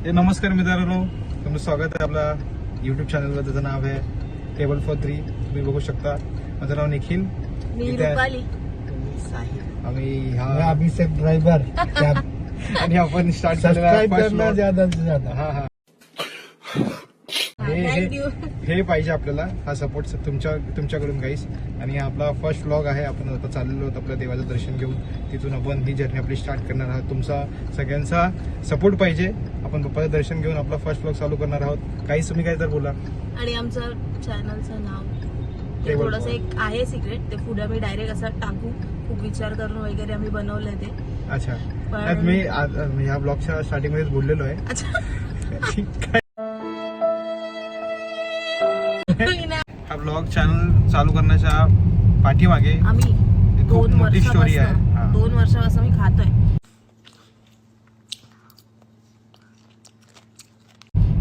नमस्कार मित्रांनो, तुमचं स्वागत आहे आपल्या युट्यूब चॅनलवर. त्याचं नाव आहे टेबल फॉर 3. तुम्ही बघू शकता. माझं नाव निखिल, मी इथे आहे. रुपाली. आम्ही अभिषेक ड्राइवर आणि आपण स्टार्ट सब्सक्राइब करना ज्यादा से ज्यादा. हा हा Thank you. हे पाहिजे आपल्याला, हा सपोर्ट तुमच्याकडून गाईस. आणि हा आपला फर्स्ट व्लॉग आहे. आपण आता चाललेलो आहोत आपल्या देवाचं दर्शन घेऊन. तिथून आपण ही जर्नी आपली स्टार्ट करणार आहोत. तुमचा सगळ्यांचा सपोर्ट पाहिजे. आपण पप्पाचं दर्शन घेऊन आपला फर्स्ट व्लॉग चालू करणार आहोत. काहीच तुम्ही काय तर बोला. आणि आमचं चॅनलचं नाव ते Table थोडंसं for. एक आहे सिक्रेट. ते पुढे मी डायरेक्ट असं टाकू, खूप विचार करून वगैरे आम्ही बनवलंय ते. अच्छा, पण- त्यात मी ह्या ब्लॉगच्या स्टार्टिंग मध्येच बोललेलो आहे. अच्छा. हा ब्लॉग चॅनल चालू करण्याच्या पाठीमागे आम्ही खूप 2 मोठी स्टोरी आहे. हा. वर्षापासून 2 वर्षापासून मी खातोय.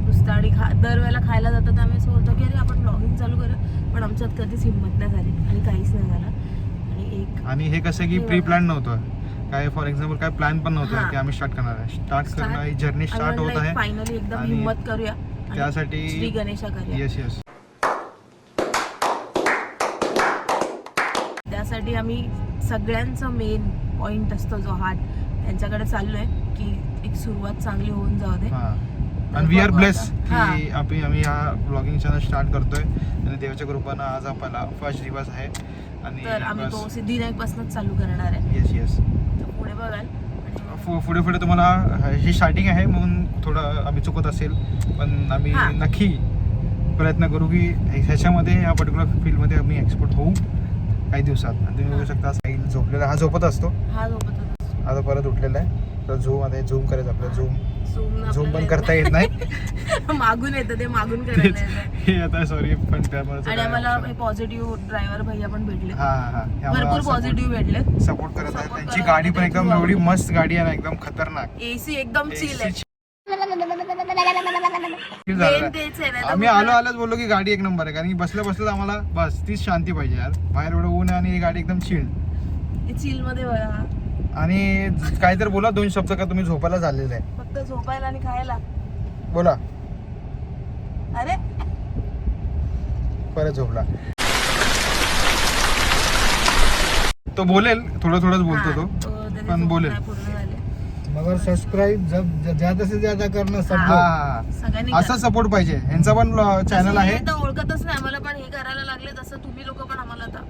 नुसतं आणि दरवेळेला खायला जातो तर आम्ही असं बोलतो की अरे आपण ब्लॉगिंग चालू करू, पण आमच्यात कधीच हिंमत नाही झाली आणि काहीच नाही झालं. आणि हे कसं की प्री प्लॅन नव्हतं काय. फॉर एक्झाम्पल काय प्लॅन पण नव्हतं हा. की आम्ही स्टार्ट करणार आहे. स्टार्ट करणं ही जर्नी स्टार्ट होत आहे. फायनली एकदम आणि हिंमत करूया आणि त्यासाठी श्री गणेशा करूया. येस त्यासाठी आम्ही सगळ्यांचा मेन पॉइंट असतो जो हार्ट, त्यांच्याकडे चाललोय की एक सुरुवात चांगली होऊन जाऊ दे. हा. आणि वी आर ब्लेस हा. की आम्ही हा ब्लॉगिंग चॅनल स्टार्ट करतोय. आणि देवाच्या कृपानं आज आपला फर्स्ट दिवस आहे. आणि तर आम्ही तो सिद्धिविनायक पासूनच चालू करणार आहे. येस तर पुढे बघाल. पुढे तुम्हाला ही स्टार्टिंग आहे म्हणून थोडं आम्ही चुकत असेल, पण आम्ही हा. नक्की प्रयत्न करू की ह्याच्यामध्ये या पर्टिक्युलर फील्डमध्ये आम्ही एक्सपर्ट होऊ काही दिवसात. आणि तुम्ही बघू शकता साहिल झोपलेला, हा झोपत असतो. हा झोपतच आता परत उठलेला आहे. तर झूम करायचं आपलं. झूम पण करता येत नाही. मागून येतं ते, मागून करायला येतं. हे आता सॉरी, पण त्यामुळे आणि आम्हाला पॉझिटिव्ह ड्रायव्हर भैया पण भेटले. हा भरपूर पॉझिटिव्ह भेटले. सपोर्ट करत आहे. Support त्यांची करत गाडी आहे. पण एकदम एवढी मस्त गाडी आहे ना, एकदम खतरनाक. एसी एकदम चिल आहे. Feel झालेलं Main आहे. तेच आहे ना. आम्ही आलोच बोललो की गाडी एक नंबर आहे. कारण की बसल्या आम्हाला बस तीच शांती पाहिजे यार. बाहेर एवढं ऊन आहे आणि ही गाडी एकदम चिल्ड. चिल मध्ये बघा. आणि काहीतरी बोला 2 शब्द का तुम्ही झोपायला झालेलं आहे. फक्त झोपायला आणि खायला. बोला. अरे परत झोपला. तो बोलेल, थोडंच बोलतो तो, त्याचे पण झोप बोलेल. नाही पूर्ण झाले. मगर सब्सक्राइब जब ज्यादा से ज्यादा करना सब लोग. हा, सगळ्यांनी असा सपोर्ट पाहिजे. यांचा पण चॅनल आहे. तर ओळखतच नाही आम्हाला, पण हे करायला लागले तसं तुम्ही लोक पण आम्हाला आता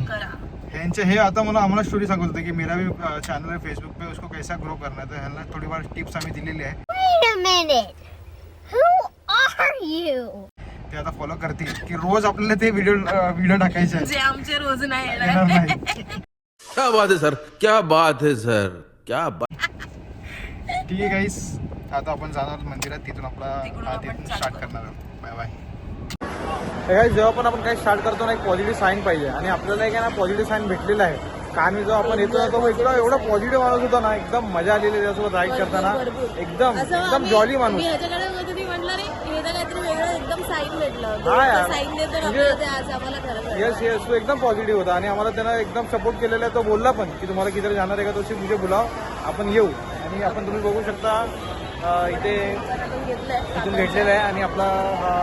करा. यांचे हे आता आम्हाला स्टोरी सांगत होते की मेरा भी चॅनल है फेसबुक पे, उसको कैसा ग्रो करना है. तर ह्यांना थोडीफार टिप्स आम्ही दिलेली आहे. Wait a minute. Who are you? ते आता फॉलो करतील की रोज आपल्याला ते व्हिडिओ टाकायचे आहे. जे आमचे रोज नाही येणार येणार. नाही. क्या बात है सर, क्या बात है सर, क्या बात. ठीक आहे गाईस, आता आपण जाणार मंदिरात. तिथून तिकडून आपण तिथून चालू स्टार्ट करू. करणार आहोत. Bye bye. जेव्हा पण आपण काही स्टार्ट करतो ना, एक पॉझिटिव्ह साईन पाहिजे. आणि आपल्याला एक ना पॉझिटिव्ह साईन भेटलेला आहे. कारण जेव्हा आपण येतो ना, तो एवढा पॉझिटिव्ह माणूस होता ना, एकदम मजा आलेली त्याच्यासोबत राईड करताना. एकदम जॉली माणूस. ह्याच्याकडे होतं, ती म्हटलं रे हे तर काहीतरी वेगळं एकदम साईन भेटलं हा यार. साईन देतो ना म्हणजे- आपल्याला ते आज आम्हाला खरं येस तो एकदम पॉझिटिव्ह होता. आणि आम्हाला त्यानं एकदम सपोर्ट केलेला आहे. तो बोलला पण की तुम्हाला किती जाणार आहे का, तशी मुझे बुलाव, आपण येऊ. आणि आपण तुम्ही बघू शकता इथे घेतलंय. इथून भेटलेलं आहे. आणि आपला हा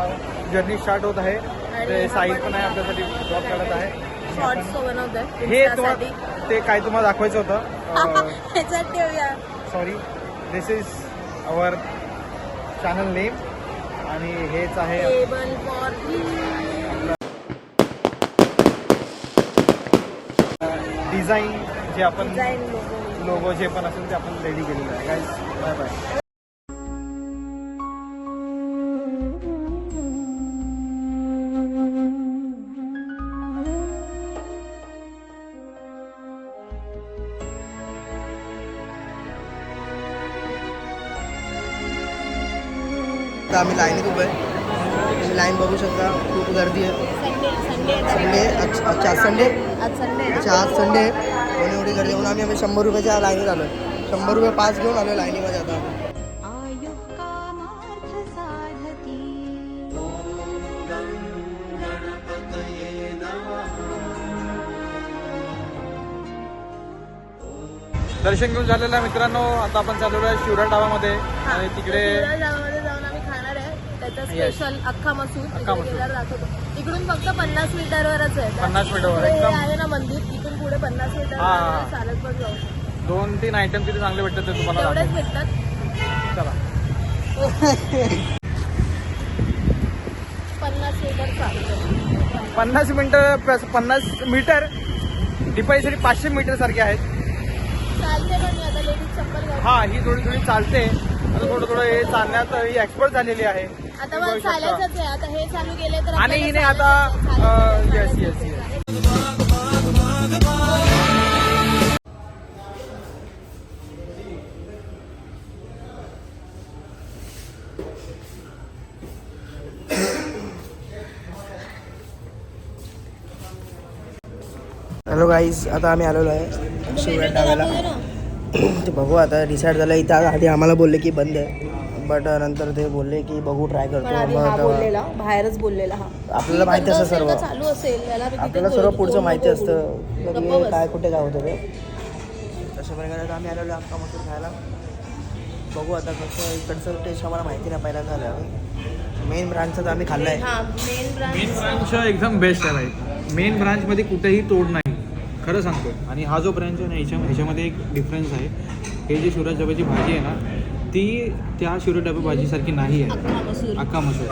जर्नी स्टार्ट होत आहे. ते साहिल पण आहे आपल्यासाठी जॉब करत आहे. शॉर्ट्स बनवतोय हे Insta तुम्हाला साठी. ते काय तुम्हाला दाखवायचं होतं. ह्याच्यात ठेवूया. Sorry, this is our channel name. आणि हेच आहे टेबल फॉर डिझाईन जे आपण डिझाईन लोगो जे पण असेल ते आपण रेडी केलेलं आहे. Guys bye bye. आता आम्ही लाईनीत उभं आहे. तुम्ही लाईन बघू शकता, खूप गर्दी आहे. संडे अच्छा संडे आज संडे अच्छा आज संडे आहे म्हणून एवढी गर्दी. म्हणून आम्ही 100 रुपयाच्या लाईनीत आलो आहे. 100 रुपये पास घेऊन आलो लाईनीमध्ये. आता दर्शन घेऊन झालेलं आहे मित्रांनो. आता आपण चाललेलो आहे शिवराज डाबामध्ये आणि तिकडे शिवराज डाबामध्ये जाऊन आम्ही खाणार आहे त्याचा स्पेशल अख्खा मसूर. अख्खा मसूर. गेल्यावर दाखवतो. इकडून फक्त 50 मीटरवरच आहे. 50 मीटरवर हे एकदम. आहे ना मंदिर, इथून पुढे 50 मीटर हा. चालत पण जाऊ शकतो. 2-3 आयटम तिथे चांगले भेटतात ते तुम्हाला तेवढेच दाखवतो. भेटतात. चला 50 मीटर चालतो. 50 मीटर दिपाळीसाठी 500 मीटर सारखे आहेत. चालते पण मी आता लेडीज चप्पल घालते. हा ही थोडी चालते. आता थोडं हे चालण्यात ही एक्सपर्ट झालेली आहे. आता मला चालायचंच आहे. आता हे चालू केले तर आणि आपल्याला हिने आता चालायचं आहे. येस. हॅलो गाईज, आता आम्ही आलेलो आहे शिवराज डाब्याला. ते बघू आता डिसाईड झालं. इथं आधी आम्हाला बोलले की बंद आहे, बट नंतर ते बोलले की बघू ट्राय पण करतो. आधी मग हा आता बोललेला, बाहेरच बोललेला हा. आपल्याला माहिती असतं बंद असेल सर्व. तर चालू असेल याला मी तिथे आपल्याला सर्व बोलतो, पुढचं कोण माहिती नको असतं बोलू. की गप्प बस. काय कुठे काय होतं ते. तशा प्रकारे आता आम्ही आलेलो अख्खा मसूर खायला. बघू आता कसं. इकडचं टेस्ट आम्हाला माहिती नाही, पहिल्यांदा आलं आम्ही. मेन ब्रांचचं तर आम्ही खाल्लं आहे. हा मेन मेन ब्रांच ब्रांच एकदम बेस्ट आहे भाई. मेन ब्रांचमध्ये कुठेही तोड नाही, खरं सांगतो. आणि हा जो ब्रांच आहे ना ह्याच्यामध्ये एक डिफरन्स आहे. हे जी शिवराज डब्याची भाजी आहे ना ती त्या शिवराज डबा भाजीसारखी नाही आहे. अख्खा मसूर. अख्खा मसूर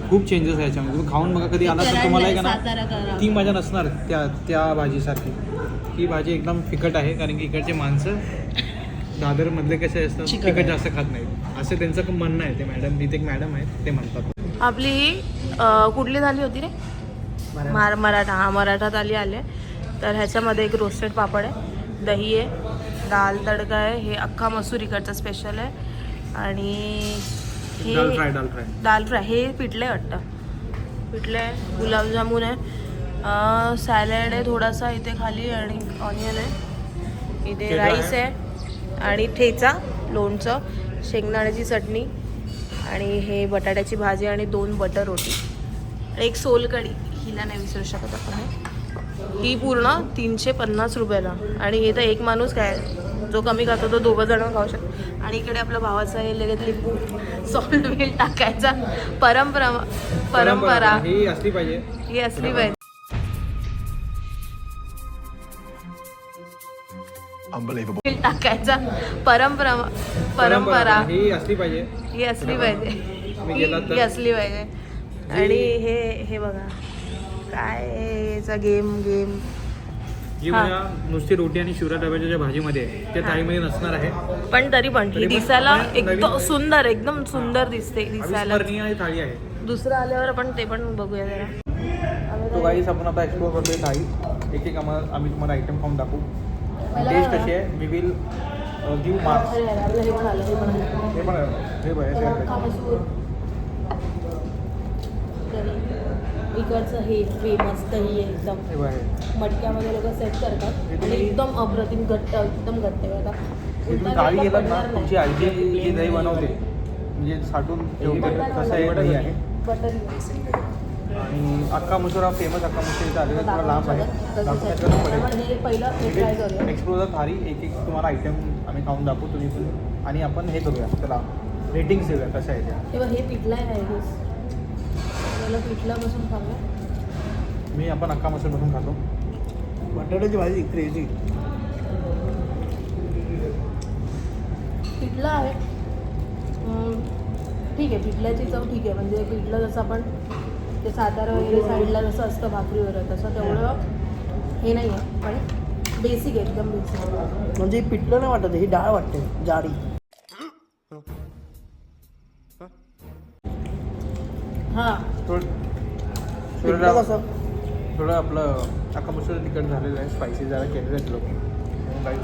खूप चेंजेस आहे याच्यामध्ये. तुम्ही खाऊन बघा कधी आला तर तुम्हाला आहे का सातारा ना करा. ती मजा नसणार त्या भाजीसारखी. ही भाजी एकदम फिकट आहे कारण की इकडचे माणसं दादरमधले कसे असतात तिखट जास्त खात नाहीत असं त्यांचं म्हणणं आहे. ते मॅडम तिथे एक मॅडम आहेत ते म्हणतात. आपली ही कुठली थाली होती रे? मराठा. हा मराठा थाली आले. तर ह्याच्यामध्ये एक रोस्टेड पापड आहे, दही आहे, दाल तडका आहे, हे अख्खा मसूर इकडचं स्पेशल आहे. आणि हे दाल फ्राय हे पिठलं आहे वाटतं. पिठलं आहे, गुलाबजामुन आहे, सॅलड आहे थोडासा इथे खाली आणि ऑनियन आहे. इथे राईस आहे आणि ठेचा, लोणचं, शेंगदाण्याची चटणी आणि हे बटाट्याची भाजी आणि 2 बटर रोटी, एक सोलकढी. हिला नाही विसरू शकत आपण. ही पूर्ण 350 रुपयाला. आणि हे तर एक माणूस काय जो कमी खातो तो 2 जण खाऊ शकतो. आणि इकडे आपल्या भावाचं हे लगेच लिंबू सॉल्ट बिल टाकायचा. परंपरा ही असली पाहिजे. ही असली पाहिजे. बिल टाकायचा. परंपरा ही असली पाहिजे. ही असली पाहिजे. तुम्ही गेलात तर- ही असली पाहिजे. आणि हे बघा काय याचा गेम जी मजा नुसती रोटी आणि शिवराज डब्याच्या ज्या भाजीमध्ये आहे त्या थाळीमध्ये नसणार आहे. पण तरी पण ही तरी पण दिसायला नवीन- एकदम सुंदर, एकदम सुंदर दिसते दिसायला. अविस्मरणीय थाळी आहे. दुसरं आल्यावर आपण ते पण बघूया जरा. तो गाईस आपण आता एक्सप्लोर करतोय थाळी. एक आम्ही तुम्हाला आयटम खाऊन दाखवू. टेस्ट कशी आहे वी विल गिव्ह मार्क्स. आपलं हे पण आलं, हे पण आलं. हे पण हे बघ हे अख्खा मसूर, दही, इकडचं हे फेमस दही आहे एकदम. हे बघ मटक्यामध्ये लोक सेट करतात आणि एकदम अप्रतिम घट्ट, एकदम घट्ट आहे. आता हे तुम्ही गावी गेलात ना तुमची आजी जी दही बनवते म्हणजे साठून ठेवते तसं हे दही आहे. बटर आणि अख्खा मसूर हा फेमस अख्खा मसूर इथं आलेला थोडा लांब आहे. हे पहिलं हे ट्राय करूया. एक्सप्लोर थाळी एक तुम्हाला आयटम आम्ही खाऊन दाखवू तुम्ही पण. आणि आपण हे करूया त्याला रेटिंग्स देऊया कसं आहे त्या. तेव्हा हे पिठलं आहे ना, त्याला पिठल्यापासून खाल्लं. आपण अख्खा मसूर बसून खातो. बटाट्याची भाजी क्रेझी. पिठलं आहे ठीक आहे. पिठल्याची चव ठीक आहे. म्हणजे पिठलं जसं आपण ते सातारा वगैरे साईडला जसं असतं भाकरीवर तसं तेवढं हे नाही आहे. पण बेसिक आहे, एकदम बेसिक. म्हणजे ही पिठलं नाही वाटत, ही डाळ वाटते जाडी. हां पिठलं कसं थोडं आपलं अख्खा मसूर तिखट झालेलं आहे. स्पायसी जरा केलेलं आहे लोक.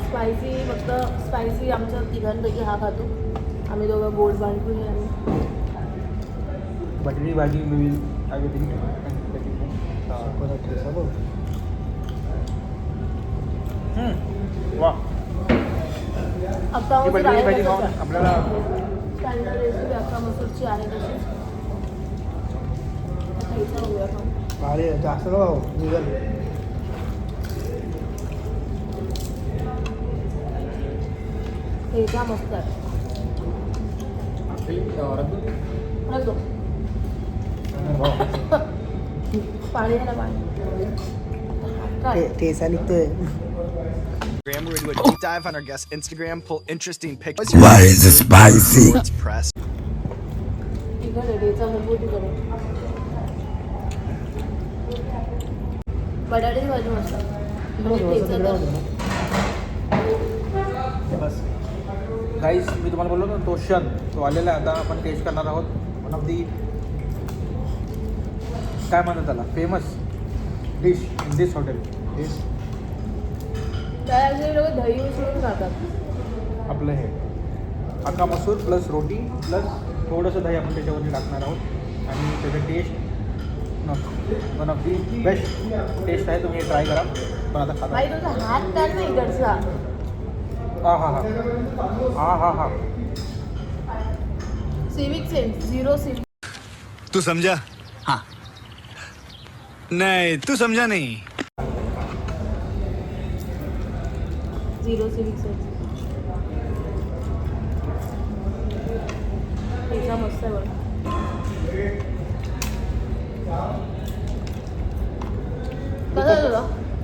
स्पायसी फक्त स्पायसी आमच्या तिघांपैकी हा खातो. आम्ही दोघं गोड बांधून आणि बटाटी भाजी मिळेल वा. अख्खा ही मसूर बटाटी आहे भाजी तसंच खाऊन आहे. आपल्याला स्टँडर्ड रेसिपी अख्खा मसूरची आहे तशीच. खायचं बघूया खाऊन. भारी आहे. जास्त नको खाऊ, निघाल. ठेचा मस्त आहे. रख दो. पाणी आहे ना पाणी. काय? ठेचा निघतोय. We're going to do a deep dive on our guest Instagram, pull interesting pictures. Why is it spicy? Let's press. तिखट आहे, ठेचा भरपूर तिखट आहे. बटाट्याची भाजी मस्त आहे. ठेचा तर- बस गाईस, मी तुम्हाला बोललो ना, तो क्षण तो आलेला आहे. आता आपण टेस्ट करणार आहोत वन ऑफ दी, काय म्हणतात त्याला, famous dish in this hotel is त्याऐवजी लोक दही मिसळून खातात. आपलं हे अख्खा मसूर प्लस रोटी प्लस थोडंसं दही आपण त्याच्यावरती टाकणार आहोत. आणि त्याचं taste one of the best taste आहे. तुम्ही ट्राय करा. पण आता खाता. भाई तुझा हात काढ ना इकडचा. हा. Civic sense zero civic. तू समझा? हाँ. नहीं, तू समझा नहीं. Zero civic sense. ठेचा मस्त आहे बघ. कसं आहे तुला?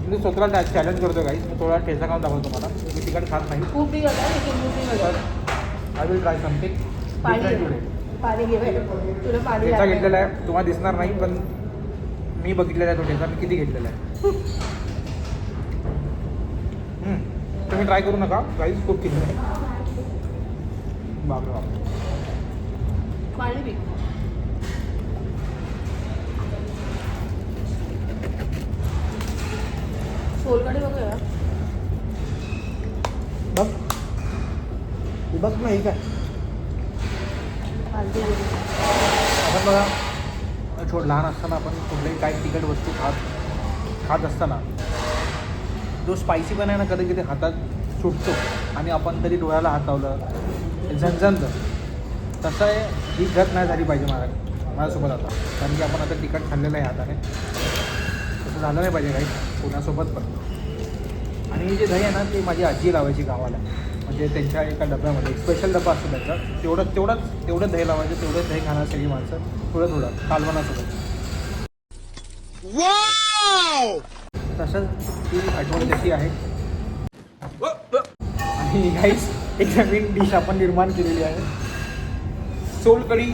मी स्वतःला चॅलेंज करतो गाईस. मी थोडा ठेचा खाऊन दाखवतो तुम्हाला. मी तिकडे खात नाही. खूप बिघडत आहे लेकिन खूप बिघडत. आय विल ट्राय समथिंग पाणी डिफरंट घे. टुडे. पाणी घे बाई. तुला पाणी ठेचा लागेल. घेतलेला आहे. तुम्हाला दिसणार नाही, पण मी बघितलेला आहे तो ठेचा. मी किती घेतलेला आहे. तुम्ही ट्राय करू नका गाईस, खूप किती आहे. बापरे बाप. पाणी पी. सोलकढी बघूया. बघ बघ ना हे काय. हलदी घे. आपण बघा, लहान असताना आपण कुठल्याही काही तिखट वस्तू खात असताना जो स्पायसी पण आहे ना, कधी कधी हातात सुटतो आणि आपण तरी डोळ्याला हात लावलं झणझणतं. तसं आहे, ही गत नाही झाली पाहिजे माझ्यासोबत आता. कारण की आपण आता तिखट खाल्लेलं आहे हाताने. तसं झालं नाही पाहिजे काही कोणासोबत पण. आणि हे जे दही आहे ना, ते माझी आजी लावायची गावाला. म्हणजे त्यांच्या एका डब्यामध्ये एक स्पेशल डबा असतो त्यांचा. तेवढं दही लावायचं. तेवढं दही खाणार सगळी माणसं थोडं कालवणासोबत. तसंच ती आठवण त्याची आहे. आणि गाईस, एक नवीन डिश आपण निर्माण केलेली आहे, सोलकढी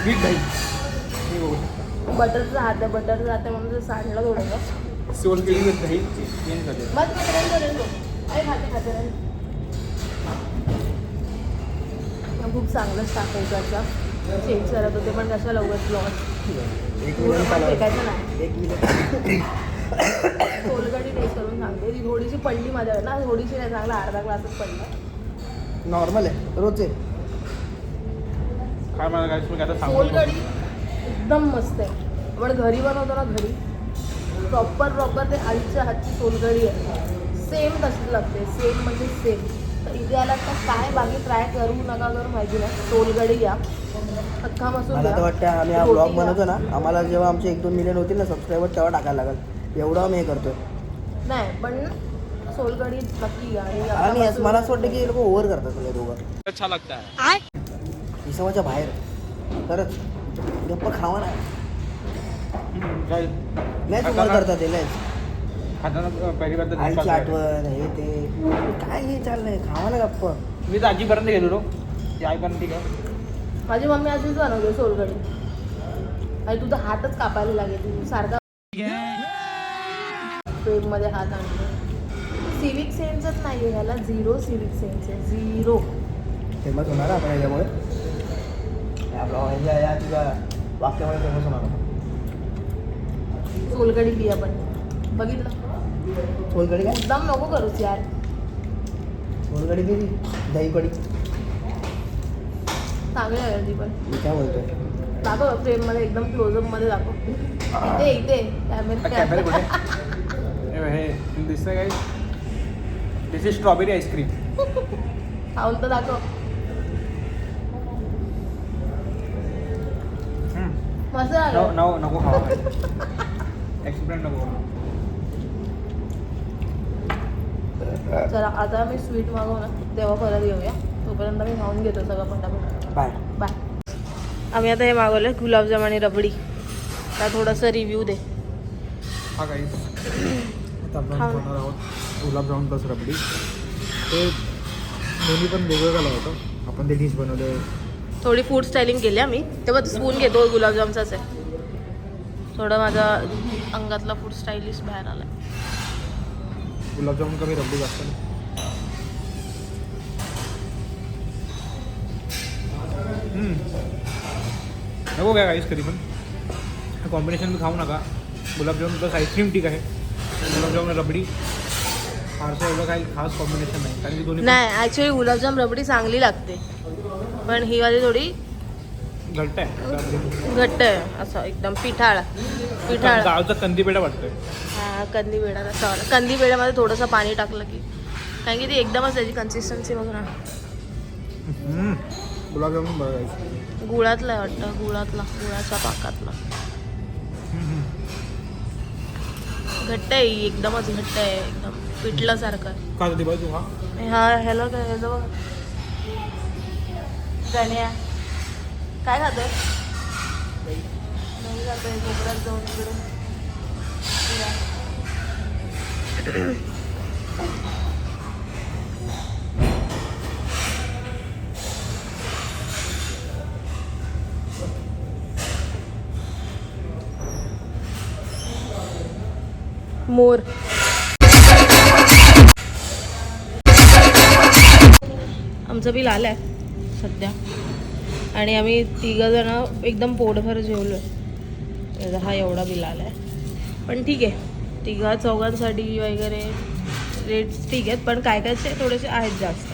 विथ दही. मी बघू शकता बटरचं हात आहे. बटरचं हात आहे म्हणून ते सांडलं थोडंसं. सोलकढी विथ दही चेंज करते. मग खाते खूप चांगलंच टाकायचं. चेंज करत होते पण कशा लवकर लॉस एक मिनिट फेकायचं नाही. एक मिनिट. सोलकढी टेस्ट करून सांगते. ती थोडीशी पडली माझ्याकडे ना, थोडीशी नाही, चांगला अर्धा ग्लासच पडला. नॉर्मल आहे रोजचे. काय मला काय तुम्ही आता सांगू सोलकढी एकदम मस्त आहे. आपण घरी बनवतो ना, घरी प्रॉपर ते आईच्या हातची सोलकढी आहे. सेम तशीच लागते. सेम म्हणजे सेम. तर इथे आला तर काय बाकी ट्राय करू नका करू माहिती नाही. सोलकढी घ्या, अख्खा मसूर मला तर घ्या. वाटतं आम्ही हा रोटी ब्लॉग घ्या. बनवतो ना, आम्हाला जेव्हा आमचे 1-2 मिलियन होतील ना सबस्क्रायबर, तेव्हा टाकायला लागेल. एवढं आम्ही हे करतोय. नाही पण सोलकढी नक्की घ्या. आणि अख्खा आणि मसूर- मला असं वाटतं की हे लोक ओव्हर करतात म्हणजे दोघं. अच्छा लागता है. हिशोबाच्या बाहेर खरंच. गप्प खावा ना. काय लयच ओव्हर करतात ते लयच. खाताना पहिली बार तर आईची दिसतात. आठवण हे ते काय हे चाललंय. खावा ना गप्प. मी तर आजीपर्यंत गेलेलो. ती आई पण ठीक आहे. माझी मम्मी अशीच बनवते सोलकढी. आणि तुझा हातच कापायला लागेल. तू सारखा फ्रेममध्ये हात आणतो. सिविक सेन्सच नाही आहे ह्याला. झिरो सिविक सेन्स आहे. झिरो. फेमस होणार आपण याच्यामुळे. या ब्लॉग या तुझ्या वाक्यामुळे फेमस होणार आपण. सोलकढी पी आपण. बघितलं. सोलकढी काय. एकदम नको करूच यार. सोलकढी किती. दही कढी. चांगली आहे ती पण. मी काय बोलतोय. दाखव फ्रेममध्ये एकदम क्लोजअपमध्ये दाखव. इथे कॅमेरा कुठे हे दिसतंय काय. दिस इज स्ट्रॉबेरी आईस्क्रीम. खाऊन तर दाखव. मस्त झालं. नको खावा. एक्सपेरिमेंट नको. चला आता मी स्वीट मागवू ना, तेव्हा परत येऊया. तोपर्यंत मी खाऊन घेतो सगळं फटाफट. बाय. बाय. आम्ही आता हे मागवलं आहे गुलाबजाम आणि रबडी. त्या थोडासा रिव्ह्यू दे. हा काही आता आपण खाऊ. बनवणार आहोत गुलाबजामुन प्लस रबडी. ते दोन्ही पण वेगवेगळं झालं होतं. आपण ते डिश बनवले. थोडी फूड स्टायलिंग केली आम्ही. तेव्हा स्पून घेतो गुलाबजामचाच आहे. थोडं माझा अंगातला फूड स्टाईलिश बाहेर आला. गुलाबजामुन कमी रबडी जास्त. नको काय काहीच कधी पण कॉम्बिनेशन मी खाऊ नका. गुलाबजामुन प्लस आईस्क्रीम ठीक आहे. गुलाबजामुन रबडी फारसं एवढं काही खास कॉम्बिनेशन नाही कारण की दोन्ही नाही ॲक्च्युली गुलाबजाम रबडी चांगली लागते पण ही वाली थोडी घट्ट आहे. घट्ट आहे असं एकदम पिठाळ. गावचा कंदीपेढा वाटतोय. हां कंदी पेढा असा वाला. कंदी पेढ्यामध्ये थोडंसं पाणी टाकलं की कारण की ती एकदमच त्याची कन्सिस्टन्सी बघ ना. गुलाबजामुन बघायचं गुळातला आहे वाटतं. गुळाच्या पाकातला. घट्ट आहे ही एकदमच घट्ट आहे एकदम पिठल्यासारखं आहे. का होती बाई तू? हा ह्याला काय ह्याचं बघ गण्या काय खातोय? नाही खातोय कोपऱ्यात जाऊन इकडे. मोर. आमचं बिल आलं आहे सध्या आणि आम्ही तिघंजणं एकदम पोटभर जेवलो आहे. हा एवढा बिल आला आहे पण ठीक आहे. तिघा चौघांसाठी वगैरे रेट्स ठीक आहेत पण काय कायचे थोडेसे आहेत जास्त.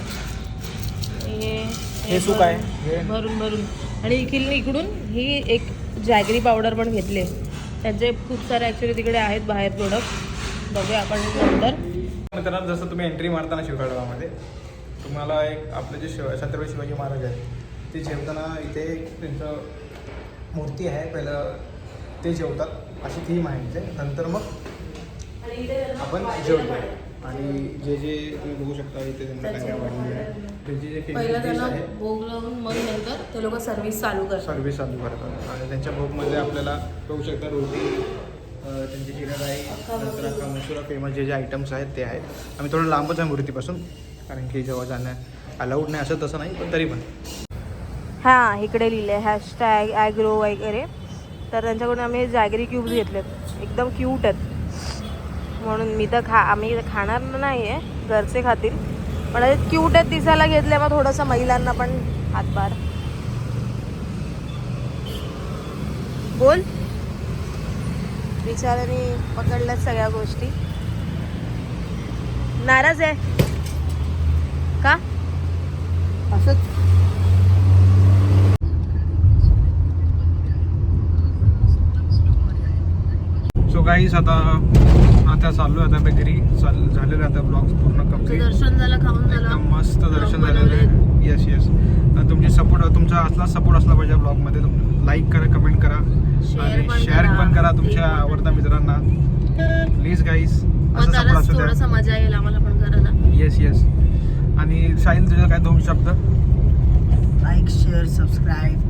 हे सुक आहे भरून आणि इकडून ही एक जॅगरी पावडर पण घेतली आहे. त्यांचे खूप सारे ॲक्च्युली तिकडे आहेत बाहेर प्रोडक्ट. बघूया आपण नंतर. मित्रांनो जसं तुम्ही एंट्री मारताना शिवगडामध्ये तुम्हाला एक आपले जे छत्रपती शिवाजी महाराज आहेत ते जेवताना इथे त्यांचं मूर्ती आहे. पहिलं ते जेवतात अशी थीम आहे इथे. नंतर मग आपण जेवतो आणि जे तुम्ही बघू शकता इथे त्यांना काय वाढलेलं आहे. त्यांची जे पहिला फेमस डिश त्यांना आहे भोग लावून मग नंतर ते लोक सर्व्हिस चालू करतात आणि त्यांच्या भोगमध्ये आपल्याला बघू शकता रोटी, त्यांची जिराराई, नंतर अख्खा मसुरा फेमस जे आयटम्स आहेत ते आहेत. आम्ही थोडं लांबच आहे मूर्तीपासून कारण की जवळ जाणं अलाउड नाही असं तसं नाही पण तरी पण. हां इकडे लिहिले हॅशटॅग ॲग्रो वगैरे. तर त्यांच्याकडून आम्ही जॅगरी क्यूब्स घेतलेत. एकदम क्यूट आहेत म्हणून मी तर आम्ही खाणार नाही आहे घरचे खातील पण क्यूट आहेत दिसायला घेतले. मग थोडंसं महिलांना पण हातभार. बोल. बिचाऱ्याने पकडल्यात सगळ्या गोष्टी. नाराज आहे का? असंच. सो गाईस आता चाललो आहे. आता घरी झालेलं आता ब्लॉग पूर्ण कम्प्लीट. दर्शन झालं खाऊन झालं एकदम मस्त दर्शन झालेलं आहे. येस तुमचा असला सपोर्ट असला पाहिजे ब्लॉगमध्ये. लाईक करा, कमेंट करा आणि शेअर पण करा तुमच्या आवडत्या मित्रांना प्लीज गाईस. असं सपोर्ट असू द्या. थोडंसं मजा येईल आम्हाला पण करायला. येस आणि साहिल तुझं काय 2 शब्द? Like share subscribe